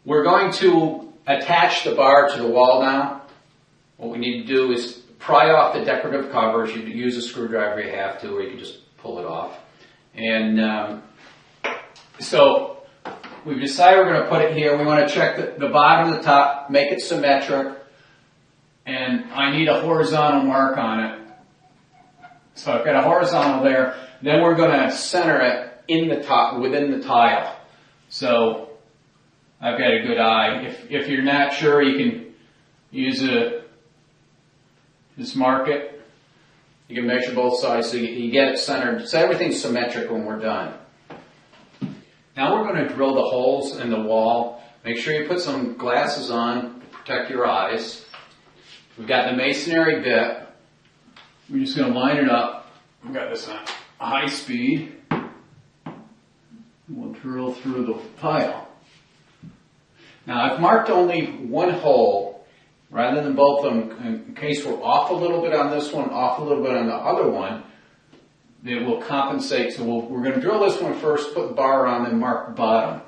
We're going to attach the bar to the wall now. What we need to do is pry off the decorative covers. You can use a screwdriver if you have to, or you can just pull it off. And so we've decided we're going to put it here. We want to check the bottom and the top, make it symmetric. And I need a horizontal mark on it. So I've got a horizontal there. Then we're going to center it in the top, within the tile. So I've got a good eye. If you're not sure, you can use just mark it. You can measure both sides so you get it centered. So everything's symmetric when we're done. Now we're going to drill the holes in the wall. Make sure you put some glasses on to protect your eyes. We've got the masonry bit. We're just going to line it up. We've got this on high speed. We'll drill through the tile. Now I've marked only one hole rather than both of them in case we're off a little bit on this one, off a little bit on the other one. It will compensate. So we're going to drill this one first, put the bar on, and mark the bottom.